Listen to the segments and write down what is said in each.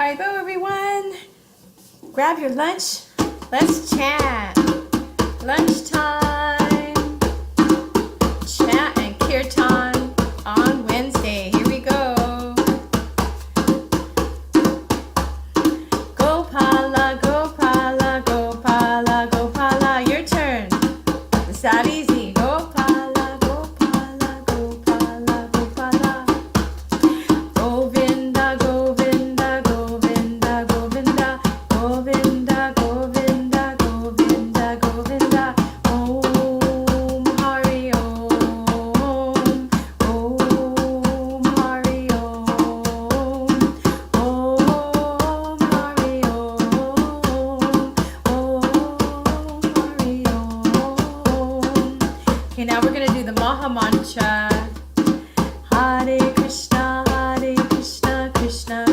Hello everyone. Grab your lunch. Let's chant. Lunchtime. Chant and kirtan on Wednesday. Here we go. Gopala, Gopala, Gopala, Gopala. Your turn. It's that easy. Gopala, Gopala, Gopala, Gopala. Govinda, Govinda, Govinda, Govinda, Govinda, Govinda, Govinda, Govinda. Om Hari Om, Om Hari Om, Om Hari Om, Om Hari Om. Okay, now we're going to do the Maha Mantra. Hare Krishna, Krishna, Krishna,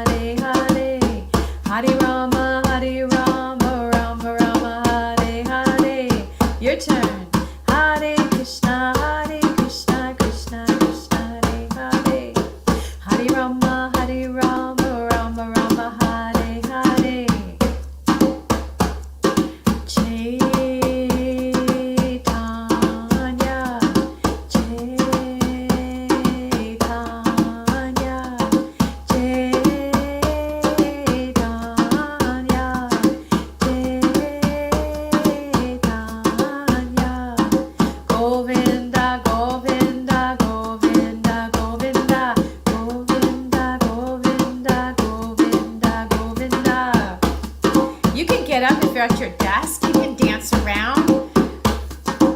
Hare Hare. Hare Rama, Rama, Rama, Hare Hare. Your turn. Hare Krishna, Krishna, Krishna, Hare Hare. Hare Rama, Rama, Rama, Hare Hare. Govinda, Govinda, Govinda, Govinda, Govinda, Govinda, Govinda, Govinda. You can get up if you're at your desk. You can dance around.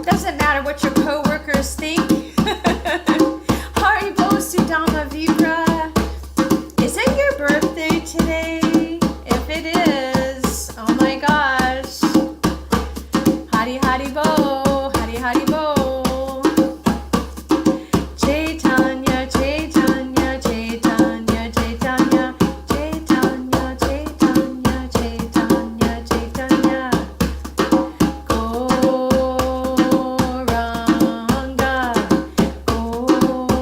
Doesn't matter what your coworkers think. Haribo Sudama Vibra. Is it your birthday today? If it is, oh my gosh. Hari Haribo, Hari Haribo. Chaitanya, Chaitanya, Chaitanya, Chaitanya, Chaitanya, Chaitanya, Chaitanya, Chaitanya. Gauranga, Gauranga,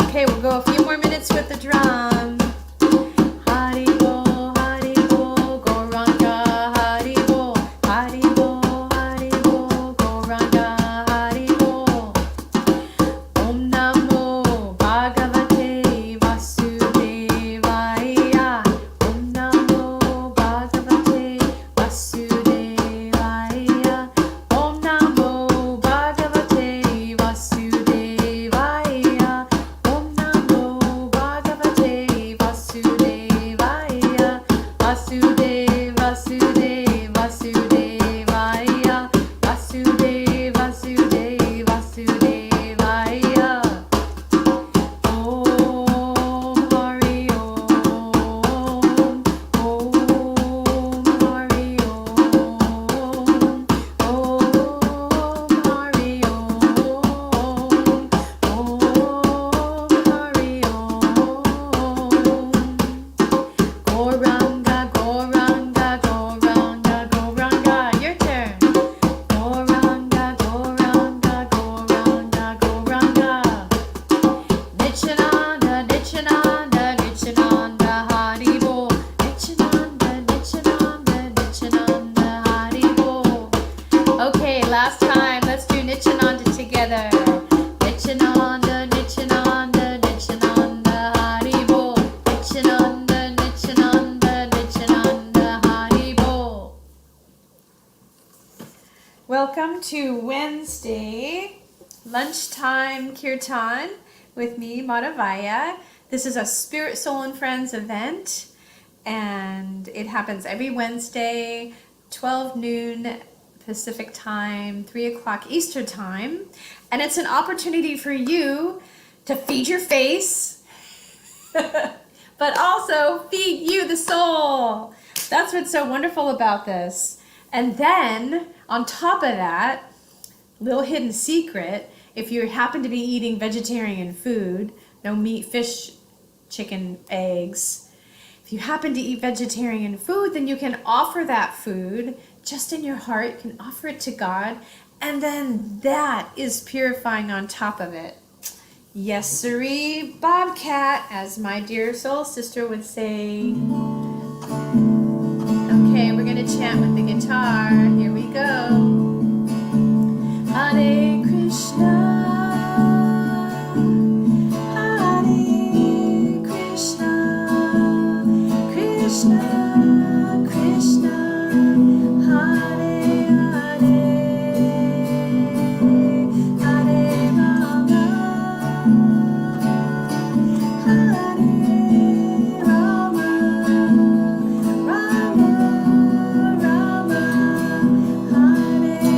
Okay, we'll go a few more minutes with the drum. Haribo, Haribo, Gauranga, Haribo, Haribo, Haribo, Gauranga, Haribo. Om Namo Bhagavate Vasudevaya. Om Namo Bhagavate Vasudevaya. Om Namo Bhagavate Vasudevaya. Om Namo Bhagavate Vasudevaya. Vasudev, Vasudev, Vasudevaya. Vasudev, Vasudev, Vasudevaya. Om Hari Om, Om Hari Om, Om Hari Om, Om Hari Om. Gauranga, Gauranga, Gauranga, Gauranga. Your turn. Gauranga, Gauranga, Gauranga, Gauranga. Nityananda, Nityananda, Nityananda, Haribo. Nityananda, Nityananda, Nityananda, Haribo. Okay, last time. Let's do Nityananda together. Nityananda, Nityananda, Nityananda, Haribo. Nityananda, Nityananda, Nityananda, Haribo. Welcome to Wednesday Lunchtime Kirtan with me, Madhavaya. This is a Spirit, Soul, and Friends event, and it happens every Wednesday, 12 noon Pacific time, 3 o'clock Eastern time, and it's an opportunity for you to feed your face, but also feed you the soul. That's what's so wonderful about this. And then, on top of that, little hidden secret, if you happen to be eating vegetarian food, no meat, fish, chicken, eggs, if you happen to eat vegetarian food, then you can offer that food just in your heart. You can offer it to God, and then that is purifying on top of it. Yes, siree, Bobcat, as my dear soul sister would say. Okay, we're going to chant with the guitar. Here we go. Hare Krishna, Hare Krishna, Krishna Krishna, Hare Hare, Hare Rama, Hare Rama, Rama Rama, Hare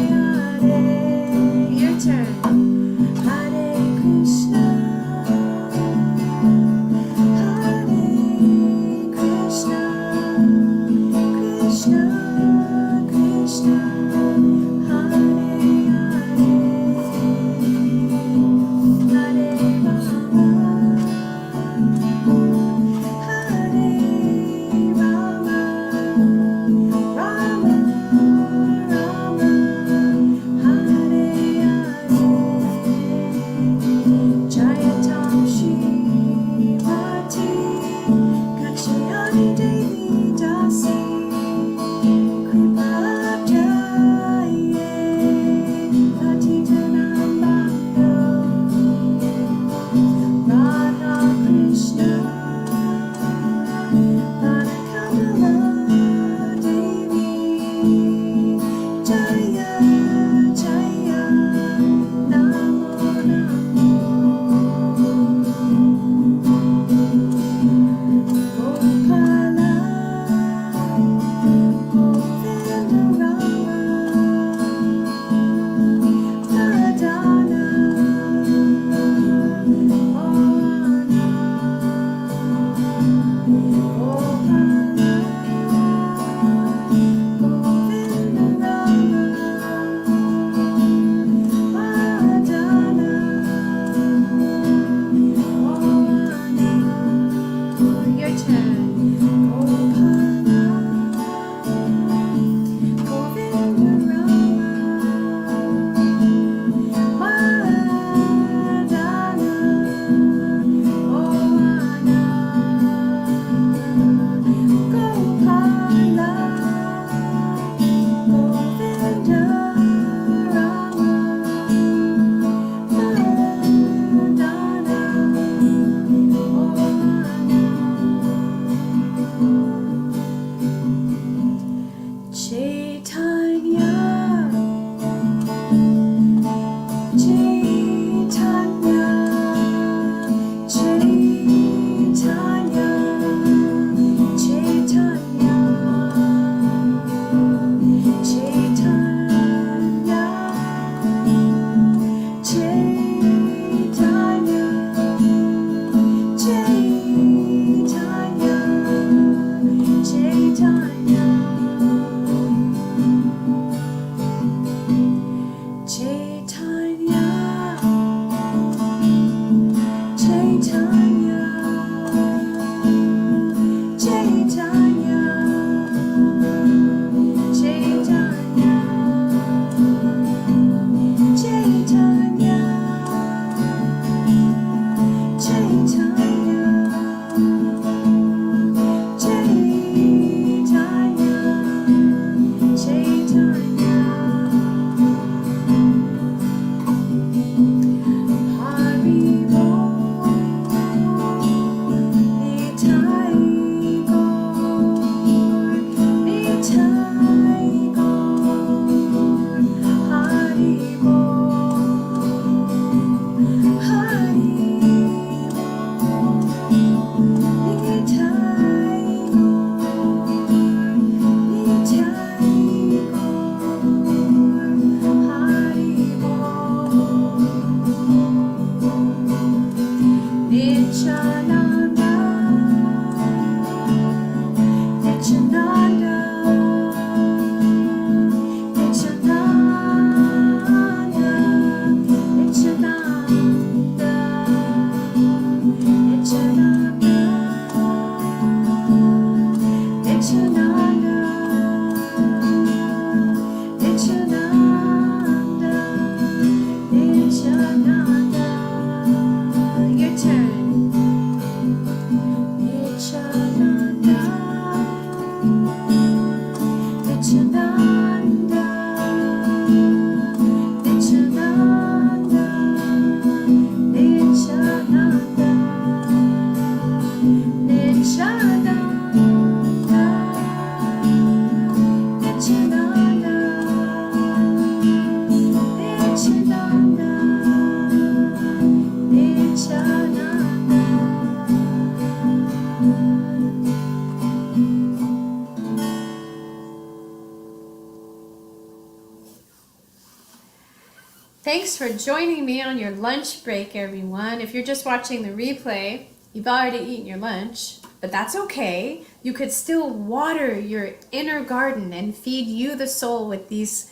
Thanks for joining me on your lunch break, everyone. If you're just watching the replay, you've already eaten your lunch, but that's okay. You could still water your inner garden and feed you, the soul, with these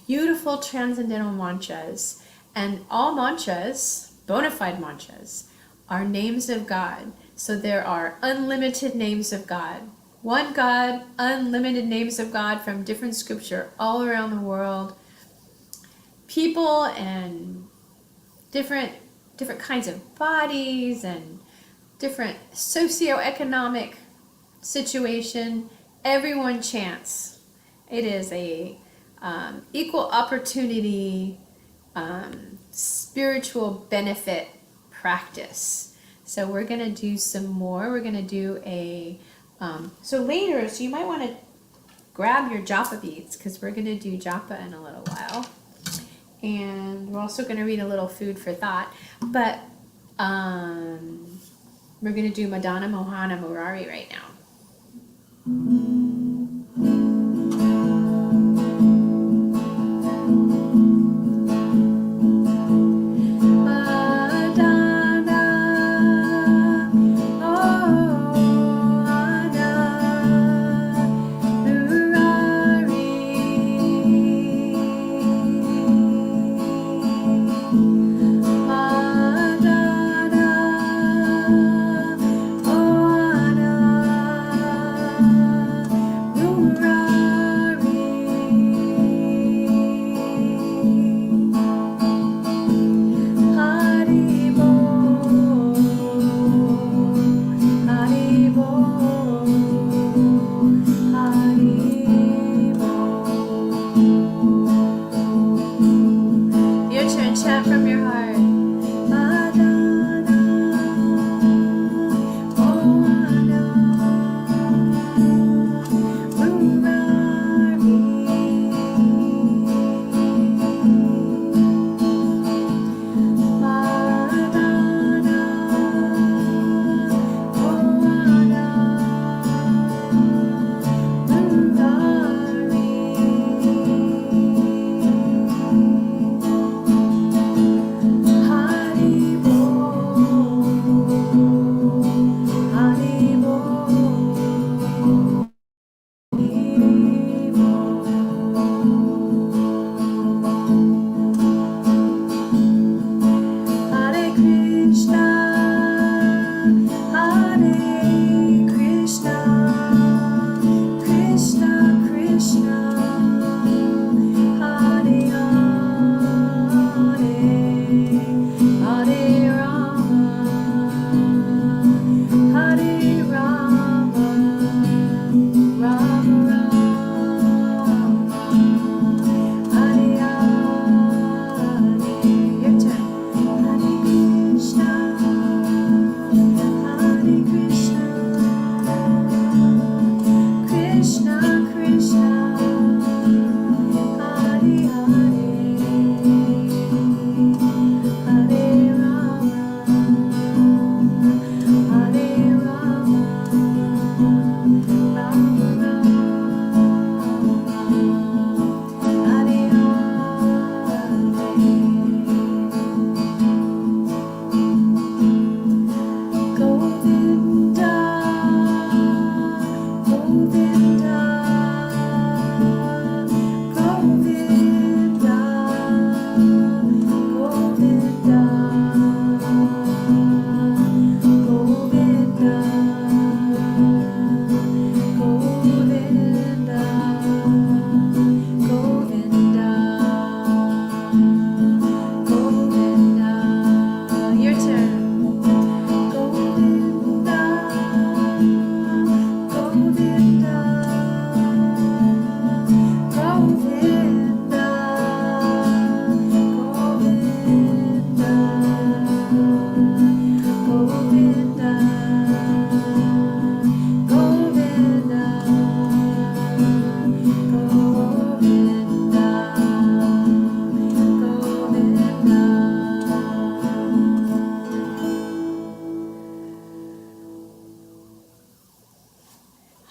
beautiful transcendental mantras. And all mantras, bona fide mantras, are names of God. So there are unlimited names of God. One God, unlimited names of God from different scripture all around the world. People and different kinds of bodies and different socioeconomic situation. Everyone chants. It is a equal opportunity spiritual benefit practice. So we're gonna do some more. We're gonna do a so later. So you might want to grab your japa beads because we're gonna do japa in a little while. And we're also going to read a little food for thought. But we're going to do Madana Mohana Murari right now.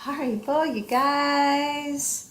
Haribo, you guys.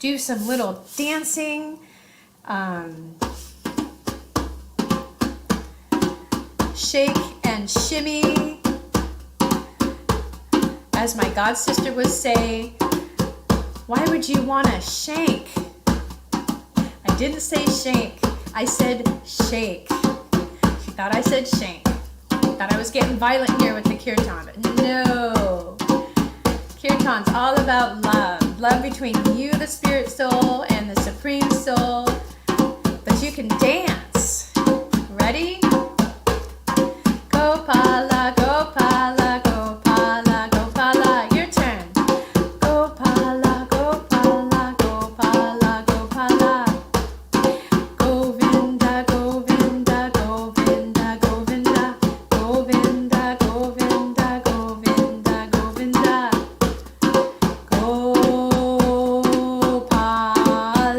do some little dancing, shake and shimmy. As my god sister would say, why would you want to shank? I didn't say shank, I said shake. She thought I said shank. Thought I was getting violent here with the kirtan, but no. Kirtan's all about love. Love between you, the spirit soul, and the supreme soul. But you can dance. Ready? Gopala, Gopala, Gopala, Gopala. Your turn. Gopala, Gopala, Gopala, Gopala. Govinda, Govinda, Govinda, Govinda. Govinda, Govinda, Govinda, Govinda. Gopala,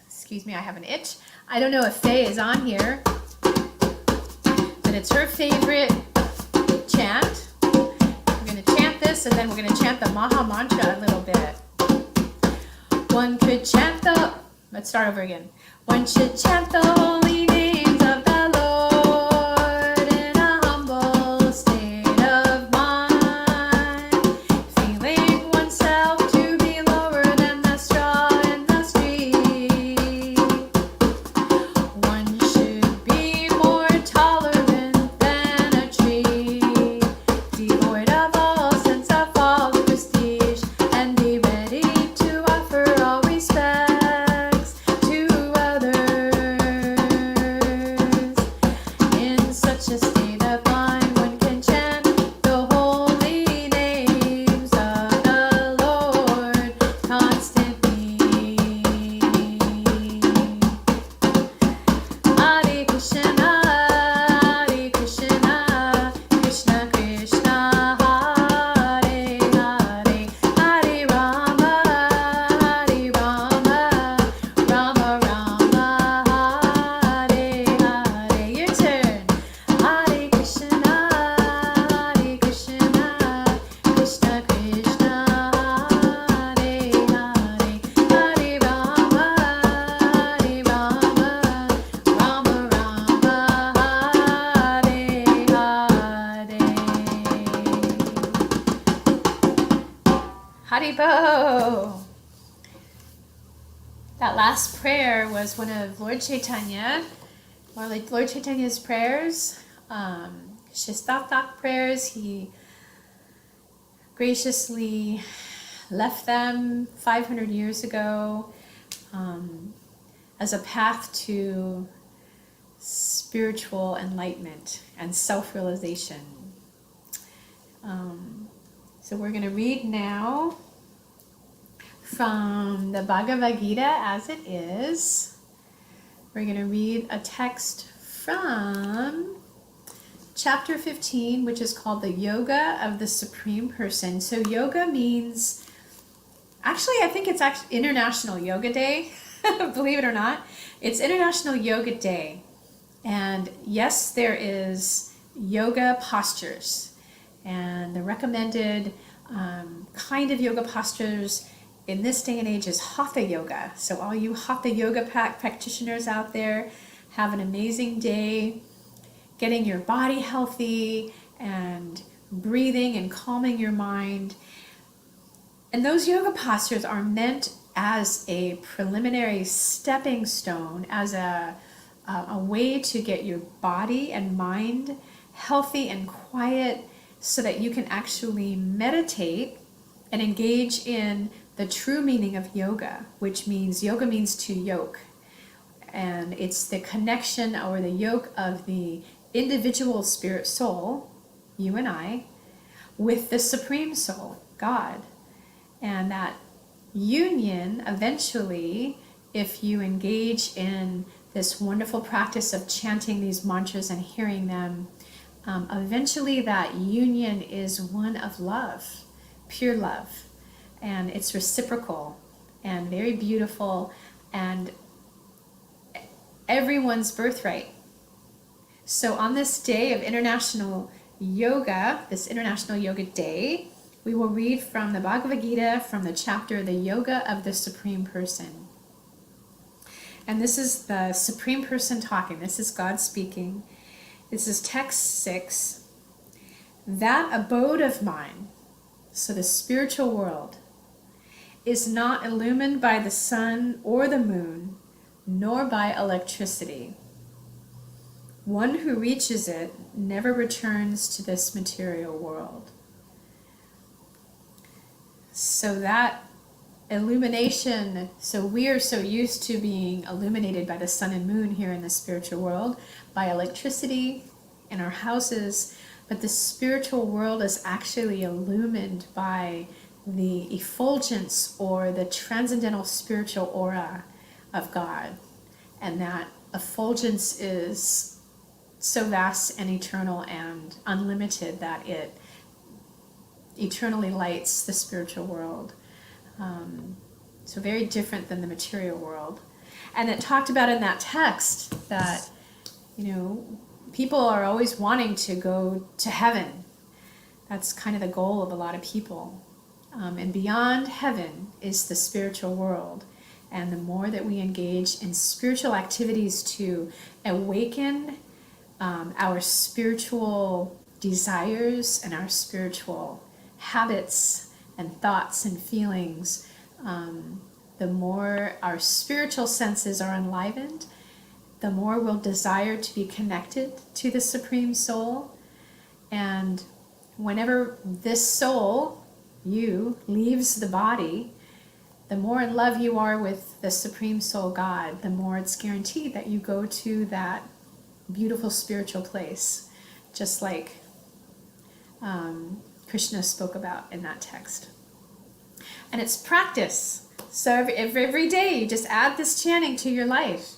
excuse me, I have an itch. I don't know if Faye is on here, but it's her favorite chant. We're going to chant this, and then we're going to chant the Maha Mantra a little bit. One could chant the, let's start over again. One should chant the holy names of the Lord in a humble state of mind, feeling oneself to be lower than the straw in the street. One should be more tolerant than a tree, devoid of all sense of false prestige, and be ready to offer all respects to others. Rainbow. That last prayer was one of Lord Chaitanya's prayers, Shistatak prayers. He graciously left them 500 years ago as a path to spiritual enlightenment and self-realization. So we're going to read now from the Bhagavad Gita as it is. We're going to read a text from chapter 15, which is called the Yoga of the Supreme Person. So yoga means, actually I think it's actually International Yoga Day, believe it or not. It's International Yoga Day. And yes, there is yoga postures. And the recommended kind of yoga postures in this day and age is Hatha Yoga. So all you Hatha Yoga practitioners out there, have an amazing day, getting your body healthy and breathing and calming your mind. And those yoga postures are meant as a preliminary stepping stone, as a way to get your body and mind healthy and quiet, so that you can actually meditate and engage in the true meaning of yoga, which means yoga means to yoke. And it's the connection or the yoke of the individual spirit soul, you and I, with the Supreme Soul, God. And that union eventually, if you engage in this wonderful practice of chanting these mantras and hearing them, eventually that union is one of love, pure love, and it's reciprocal and very beautiful and everyone's birthright. So on this day of International Yoga, this International Yoga Day, we will read from the Bhagavad Gita from the chapter The Yoga of the Supreme Person. And this is the Supreme Person talking. This is God speaking. This is text 6. That abode of mine, so the spiritual world, is not illumined by the sun or the moon, nor by electricity. One who reaches it never returns to this material world. So that illumination, so we are so used to being illuminated by the sun and moon here in the spiritual world, by electricity in our houses, but the spiritual world is actually illumined by the effulgence or the transcendental spiritual aura of God. And that effulgence is so vast and eternal and unlimited that it eternally lights the spiritual world. So very different than the material world. And it talked about in that text that, people are always wanting to go to heaven. That's kind of the goal of a lot of people. And beyond heaven is the spiritual world. And the more that we engage in spiritual activities to awaken our spiritual desires and our spiritual habits and thoughts and feelings, the more our spiritual senses are enlivened, the more we'll desire to be connected to the Supreme Soul. And whenever this soul, you, leaves the body, the more in love you are with the Supreme Soul God, the more it's guaranteed that you go to that beautiful spiritual place, just like Krishna spoke about in that text. And it's practice. So every day you just add this chanting to your life,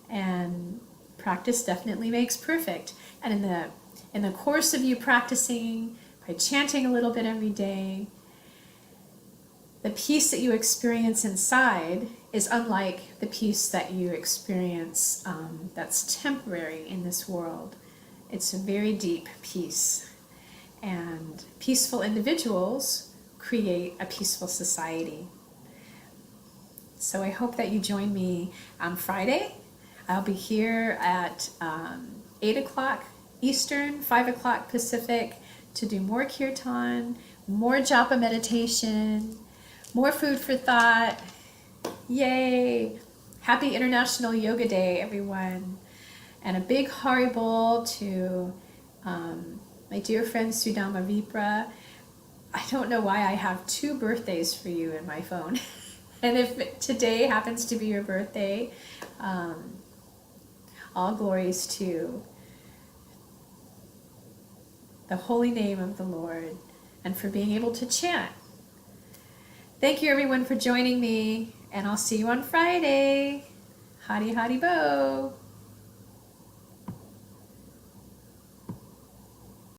and practice definitely makes perfect. And in the course of you practicing, by chanting a little bit every day, the peace that you experience inside is unlike the peace that you experience that's temporary in this world. It's a very deep peace. And peaceful individuals create a peaceful society. So I hope that you join me on Friday. I'll be here at 8 o'clock Eastern, 5 o'clock Pacific to do more kirtan, more japa meditation, More food for thought. Yay! Happy International Yoga Day, everyone. And a big Haribol to my dear friend Sudama Vipra. I don't know why I have 2 birthdays for you in my phone. And if today happens to be your birthday, all glories to the holy name of the Lord and for being able to chant. Thank you everyone for joining me, and I'll see you on Friday. Hari Hari Bo.